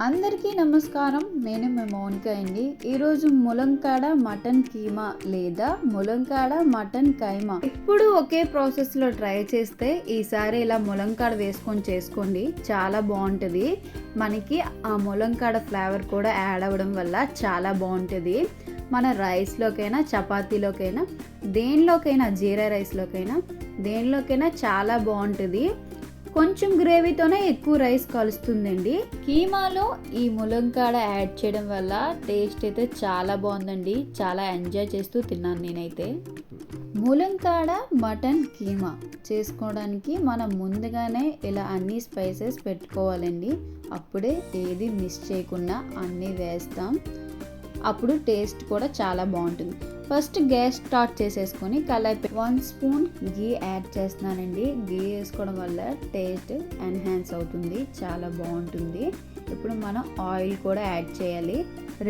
అందరికీ నమస్కారం. నేను మీ మౌనిక అండి. ఈరోజు ములంకాడ మటన్ కీమా లేదా ములంకాడ మటన్ కైమా ఇప్పుడు ఒకే ప్రాసెస్లో ట్రై చేస్తే ఈసారి ఇలా ములంకాడ వేసుకొని చేసుకోండి. చాలా బాగుంటుంది. మనకి ఆ ములంకాడ ఫ్లేవర్ కూడా యాడ్ అవ్వడం వల్ల చాలా బాగుంటుంది. మన రైస్లోకైనా చపాతీలోకైనా దేనిలోకైనా జీరా రైస్లోకైనా దేనిలోకైనా చాలా బాగుంటుంది. కొంచెం గ్రేవీతోనే ఎక్కువ రైస్ కలుస్తుందండి. కీమాలో ఈ ములంకాడ యాడ్ చేయడం వల్ల టేస్ట్ అయితే చాలా బాగుందండి. చాలా ఎంజాయ్ చేస్తూ తిన్నాను నేనైతే. ములంకాడ మటన్ కీమా చేసుకోవడానికి మనం ముందుగానే ఇలా అన్ని స్పైసెస్ పెట్టుకోవాలండి. అప్పుడే ఏది మిస్ చేయకుండా అన్నీ వేస్తాం. అప్పుడు టేస్ట్ కూడా చాలా బాగుంటుంది. ఫస్ట్ గ్యాస్ స్టార్ట్ చేసేసుకొని కళాయి 1 స్పూన్ గీ యాడ్ చేస్తున్నానండి. గీ వేసుకోవడం వల్ల టేస్ట్ ఎన్హాన్స్ అవుతుంది, చాలా బాగుంటుంది. ఇప్పుడు మనం ఆయిల్ కూడా యాడ్ చేయాలి.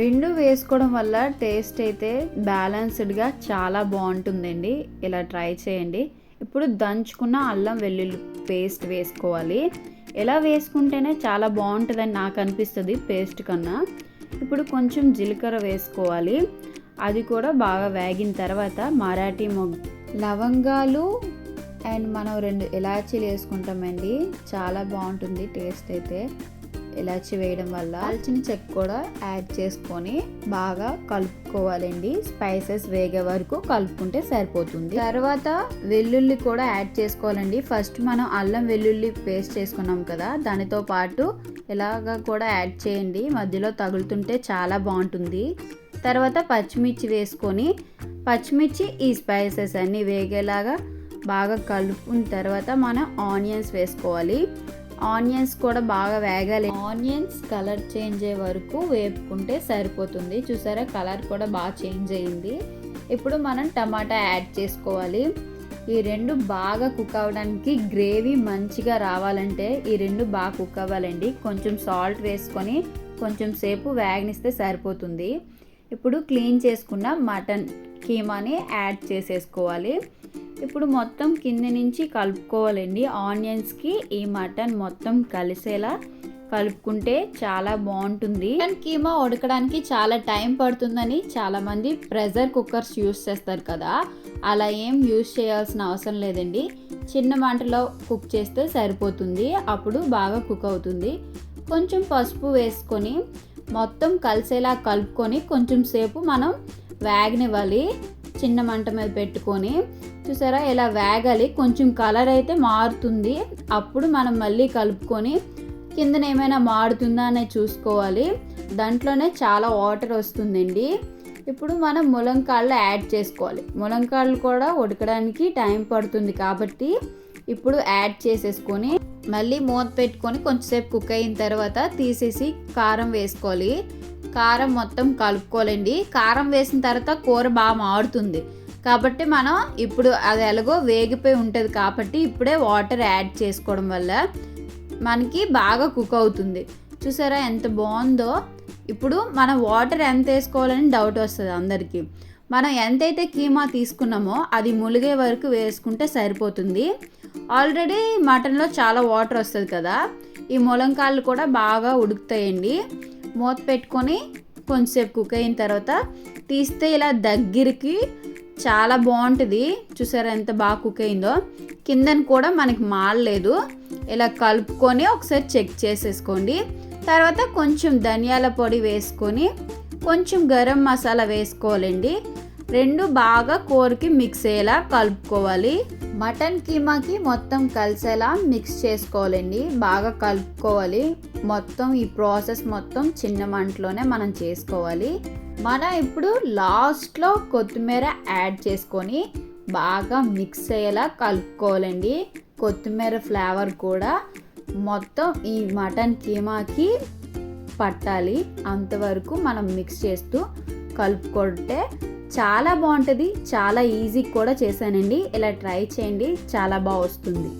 రెండు వేసుకోవడం వల్ల టేస్ట్ అయితే బ్యాలెన్స్డ్గా చాలా బాగుంటుందండి. ఇలా ట్రై చేయండి. ఇప్పుడు దంచుకున్న అల్లం వెల్లుల్లి పేస్ట్ వేసుకోవాలి. ఎలా వేసుకుంటేనే చాలా బాగుంటుందని నాకు అనిపిస్తుంది పేస్ట్ కన్నా. ఇప్పుడు కొంచెం జీలకర్ర వేసుకోవాలి. అది కూడా బాగా వేగిన తర్వాత మరాఠీ మొగ్గ, లవంగాలు అండ్ మనం 2 ఇలాచీలు వేసుకుంటామండి. చాలా బాగుంటుంది టేస్ట్ అయితే ఇలాచీ వేయడం వల్ల. దాల్చిన చెక్క కూడా యాడ్ చేసుకొని బాగా కలుపుకోవాలండి. స్పైసెస్ వేగే వరకు కలుపుకుంటే సరిపోతుంది. తర్వాత వెల్లుల్లి కూడా యాడ్ చేసుకోవాలండి. ఫస్ట్ మనం అల్లం వెల్లుల్లి పేస్ట్ చేసుకున్నాం కదా, దానితో పాటు ఇలాగా కూడా యాడ్ చేయండి. మధ్యలో తగులుతుంటే చాలా బాగుంటుంది. తర్వాత పచ్చిమిర్చి వేసుకొని పచ్చిమిర్చి ఈ స్పైసెస్ అన్నీ వేగేలాగా బాగా కలుపుకున్న తర్వాత మనం ఆనియన్స్ వేసుకోవాలి. ఆనియన్స్ కూడా బాగా వేగాలి. ఆనియన్స్ కలర్ చేంజ్ అయ్యే వరకు వేపుకుంటే సరిపోతుంది. చూసారా, కలర్ కూడా బాగా చేంజ్ అయ్యింది. ఇప్పుడు మనం టమాటా యాడ్ చేసుకోవాలి. ఈ 2 బాగా కుక్ అవ్వడానికి, గ్రేవీ మంచిగా రావాలంటే ఈ 2 బాగా కుక్ అవ్వాలండి. కొంచెం సాల్ట్ వేసుకొని కొంచెం సేపు వేగనిస్తే సరిపోతుంది. ఇప్పుడు క్లీన్ చేసుకున్న మటన్ కీమాని యాడ్ చేసేసుకోవాలి. ఇప్పుడు మొత్తం కింద నుంచి కలుపుకోవాలండి. ఆనియన్స్కి ఈ మటన్ మొత్తం కలిసేలా కలుపుకుంటే చాలా బాగుంటుంది. మటన్ కీమా ఉడకడానికి చాలా టైం పడుతుందని చాలామంది ప్రెషర్ కుక్కర్స్ యూస్ చేస్తారు కదా, అలా ఏం యూస్ చేయాల్సిన అవసరం లేదండి. చిన్న మంటలో కుక్ చేస్తే సరిపోతుంది. అప్పుడు బాగా కుక్ అవుతుంది. కొంచెం పసుపు వేసుకొని మొత్తం కలిసేలా కలుపుకొని కొంచెం సేపు మనం వేగనివ్వాలి. చిన్న మంట మీద పెట్టుకొని. చూసారా, ఇలా వేగాలి. కొంచెం కలర్ అయితే మారుతుంది. అప్పుడు మనం మళ్ళీ కలుపుకొని కిందన ఏమైనా మారుతుందా అనేది చూసుకోవాలి. దాంట్లోనే చాలా వాటర్ వస్తుందండి. ఇప్పుడు మనం ములంకాడలు యాడ్ చేసుకోవాలి. ములంకాడలు కూడా ఉడకడానికి టైం పడుతుంది కాబట్టి ఇప్పుడు యాడ్ చేసేసుకొని మళ్ళీ మూత పెట్టుకొని కొంచెంసేపు కుక్ అయిన తర్వాత తీసేసి కారం వేసుకోవాలి. కారం మొత్తం కలుపుకోవాలండి. కారం వేసిన తర్వాత కూర బాగా మాడుతుంది కాబట్టి మనం ఇప్పుడు అది ఎలాగో వేగిపోయి ఉంటుంది కాబట్టి ఇప్పుడే వాటర్ యాడ్ చేసుకోవడం వల్ల మనకి బాగా కుక్ అవుతుంది. చూసారా ఎంత బాగుందో. ఇప్పుడు మనం వాటర్ ఎంత వేసుకోవాలని డౌట్ వస్తుంది అందరికీ. మనం ఎంతైతే కీమా తీసుకున్నామో అది ములిగే వరకు వేసుకుంటే సరిపోతుంది. ఆల్రెడీ మటన్లో చాలా వాటర్ వస్తుంది కదా, ఈ ములంకాయలు కూడా బాగా ఉడుకుతాయండి. మూత పెట్టుకొని కొంచెంసేపు కుక్ అయిన తర్వాత తీస్తే ఇలా దగ్గరికి చాలా బాగుంటుంది. చూసారా ఎంత బాగా కుక్ అయిందో. కిందన కూడా మనకి మాడలేదు. ఇలా కలుపుకొని ఒకసారి చెక్ చేసేసుకోండి. తర్వాత కొంచెం ధనియాల పొడి వేసుకొని కొంచెం గరం మసాలా వేసుకోవాలండి. 2 బాగా కూరకి మిక్స్ అయ్యేలా కలుపుకోవాలి. మటన్ కీమాకి మొత్తం కలిసేలా మిక్స్ చేసుకోవాలండి. బాగా కలుపుకోవాలి. మొత్తం ఈ ప్రాసెస్ మొత్తం చిన్న మంటలోనే మనం చేసుకోవాలి. మనం ఇప్పుడు లాస్ట్లో కొత్తిమీర యాడ్ చేసుకొని బాగా మిక్స్ అయ్యేలా కలుపుకోవాలండి. కొత్తిమీర ఫ్లేవర్ కూడా మొత్తం ఈ మటన్ కీమాకి పట్టాలి. అంతవరకు మనం మిక్స్ చేస్తూ కలుపుకుంటే చాలా బాగుంటుంది. చాలా ఈజీ కూడా చేశానండి. ఇలా ట్రై చేయండి, చాలా బాగా వస్తుంది.